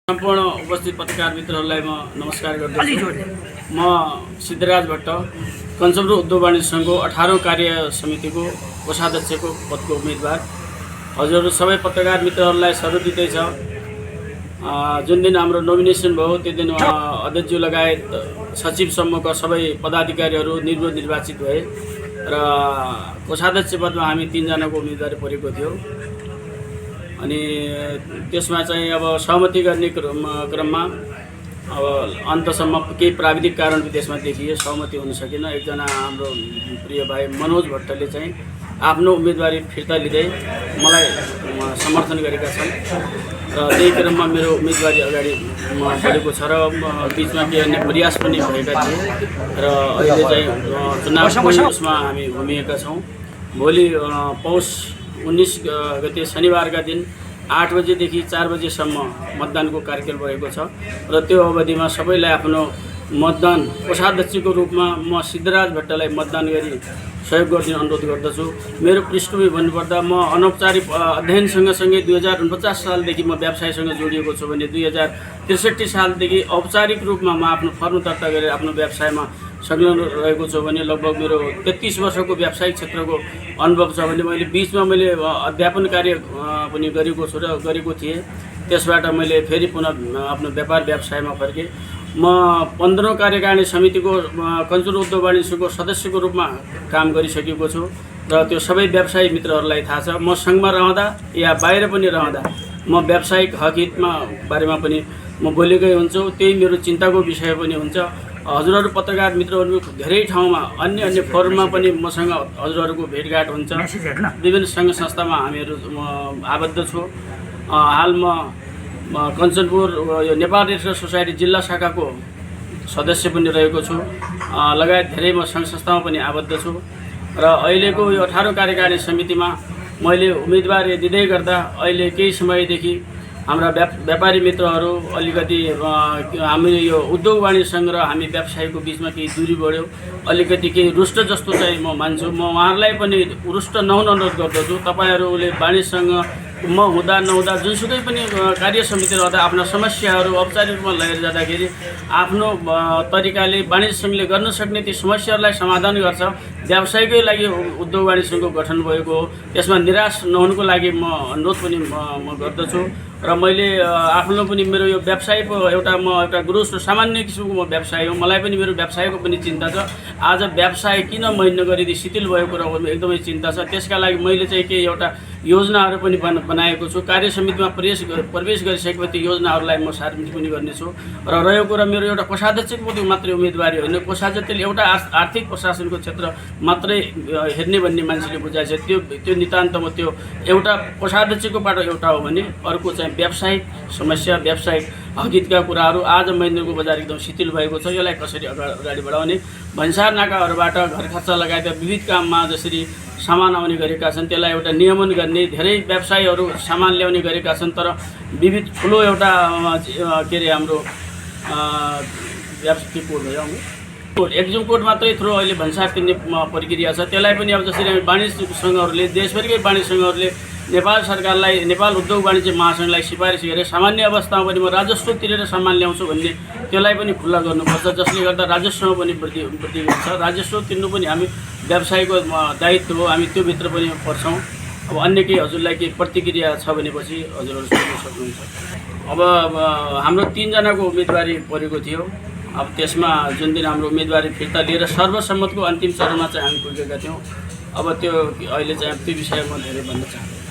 सम्पूर्ण उपस्थित पत्रकार मित्रहरूलाई म नमस्कार गर्दछु। म सिद्धराज भट्ट कञ्चनपुर उद्योग वाणिज्य सङ्घको 18औं कार्य समितिको कोषाध्यक्षको पदको उम्मेदवार। हजुरहरू सबै पत्रकार मित्रहरूलाई स्वागत दिँदैछ। जुन दिन हाम्रो नोमिनेसन भयो त्यो दिन अध्यक्षज्यू लगायत सचिवसम्मका सबै पदाधिकारीहरू निर्वाचित भए र कोषाध्यक्ष पदमा हामी 3 जनाको उम्मेदवारी परेको थियो। अनि त्यसमा चाहिँ अब सहमति गर्ने क्रममा अब अन्तसम्म केही प्राविधिक कारण त्यसमा देखिए सहमति हुन सकेन। एकजना हाम्रो प्रिय भाइ मनोज भट्टले चाहिँ आफ्नो उम्मेदवारी फिर्ता लिँदै मलाई समर्थन गरेका छन् र त्यही क्रममा मेरो उम्मेदवारी अगाडि बढेको छ र बिचमा केही अन्य प्रयास पनि भएका थिए र अहिले चाहिँ चुनावको उसमा हामी घुमिएका छौँ। भोलि पौष 19 गते शनिबारका दिन 8 बजेदेखि 4 बजेसम्म मतदानको कार्यक्रम रहेको छ र त्यो अवधिमा सबैलाई आफ्नो मतदान कोषाध्यक्षको रूपमा म सिद्धराज भट्टलाई मतदान गरी सहयोग गर्ने अनुरोध गर्दछु। मेरो पृष्ठभूमि भन्नुपर्दा म अनौपचारिक अध्ययन सँगसँगै 2049 सालदेखि म व्यवसायसँग जोडिएको छु भने 2063 सालदेखि औपचारिक रूपमा म आफ्नो फर्म दर्ता गरेर आफ्नो व्यवसायमा संलग्न रहेको छु भने लगभग मेरो 33 वर्षको व्यावसायिक क्षेत्रको अनुभव छ भने मैले बिचमा मैले अध्यापन कार्य पनि गरेको थिएँ। त्यसबाट मैले फेरि पुनः आफ्नो व्यापार व्यवसायमा फर्केँ। म 15औं कार्यकारिणी समितिको कञ्चनपुर उद्योग वाणिज्य सङ्घको सदस्यको रूपमा काम गरिसकेको छु र त्यो सबै व्यवसायी मित्रहरूलाई थाहा छ। म सङ्घमा रहँदा या बाहिर पनि रहँदा म व्यावसायिक हकहितमा बारेमा पनि म बोलेकै हुन्छु। त्यही मेरो चिन्ताको विषय पनि हुन्छ। हजुरहरू पत्रकार मित्रहरू धेरै ठाउँमा अन्य फोरममा पनि मसँग हजुरहरूको भेटघाट हुन्छ। विभिन्न सङ्घ संस्थामा हामीहरू आबद्ध छु। हाल म कञ्चनपुर यो नेपाल रेड क्रस सोसाइटी जिल्ला शाखाको सदस्य पनि रहेको छु। लगायत धेरै म सङ्घ संस्थामा पनि आबद्ध छु र अहिलेको यो 18औं कार्यकारिणी समितिमा मैले उम्मेदवारी दिँदै गर्दा अहिले केही समयदेखि हाम्रा व्यापारी मित्रहरू अलिकति हामी यो उद्योग वाणिज्य सङ्घ र हामी व्यवसायको बिचमा केही दूरी बढ्यो, अलिकति केही रुष्ट जस्तो चाहिँ म मान्छु। म उहाँहरूलाई पनि रुष्ट नहुन अनुरोध गर्दछु। तपाईँहरूले वाणिज्य सङ्घ म हुँदा नहुँदा जुनसुकै पनि कार्य समिति रहँदा आफ्ना समस्याहरू औपचारिक रूपमा लिएर जाँदाखेरि आफ्नो तरिकाले वाणिज्य सङ्घले गर्न सक्ने ती समस्याहरूलाई समाधान गर्छ। व्यवसायकै लागि उद्योग वाणिज्य सङ्घको गठन भएको हो। त्यसमा निराश नहुनुको लागि म अनुरोध पनि म गर्दछु र मैले आफ्नो पनि मेरो यो व्यवसायको एउटा गुरुस र सामान्य किसिमको म व्यवसाय हो। मलाई पनि मेरो व्यवसायको पनि चिन्ता छ। आज व्यवसाय किन महिना गरी शिथिल भएको र एकदमै चिन्ता छ। त्यसका लागि मैले चाहिँ केही एउटा योजनाहरू पनि बनाएको छु। कार्य समितिमा प्रवेश गरिसकेपछि योजनाहरूलाई म सार्वजनिक पनि गर्नेछु र रहेको कुरा मेरो एउटा कोषाध्यक्षको मात्रै उम्मेदवारी होइन। कोषाध्यक्षले एउटा आर्थिक प्रशासनको क्षेत्र मात्रै हेर्ने भन्ने मान्छेले बुझाएको छ। त्यो नितान्तमा त्यो एउटा कोषाध्यक्षको बाटो एउटा हो भने अर्को चाहिँ व्यावसायिक समस्या व्यावसायिक हकितका कुराहरू। आज महिनाको बजार एकदम शिथिल भएको छ। यसलाई कसरी अगाडि बढाउने, भन्सार नाकाहरूबाट घर खर्च लगायत विविध काममा जसरी सामान आउने गरेका छन् त्यसलाई एउटा नियमन गर्ने। धेरै व्यवसायीहरू सामान ल्याउने गरेका छन् तर विविध ठुलो एउटा के अरे हाम्रो व्यवसायिक कोड भयो एक्जिम कोड मात्रै थ्रु अहिले भन्सार तिर्ने प्रक्रिया छ। त्यसलाई पनि अब जसरी वाणिज्य सङ्घहरूले देशभरिकै वाणिज्य सङ्घहरूले नेपाल सरकारलाई नेपाल उद्योग वाणिज्य महासङ्घलाई सिफारिस गरेर सामान्य अवस्थामा पनि म राजस्व तिरेर सामान ल्याउँछु भन्ने त्यसलाई पनि खुल्ला गर्नुपर्छ, जसले गर्दा राजस्वमा पनि वृद्धि हुन्छ। राजस्व तिर्नु पनि हामी व्यवसायको दायित्व हो। हामी त्योभित्र पनि पर्छौँ। अब अन्य केही हजुरलाई केही प्रतिक्रिया छ भनेपछि हजुरहरू सोध्न सक्नुहुन्छ। अब हाम्रो 3 जनाको उम्मेदवारी परेको थियो। अब त्यसमा जुन दिन हाम्रो उम्मेदवारी फिर्ता लिएर सर्वसम्मतको अन्तिम चरणमा चाहिँ हामी पुगेका थियौँ। अब त्यो अहिले चाहिँ त्यो विषयमा धेरै भन्न चाहन्छु।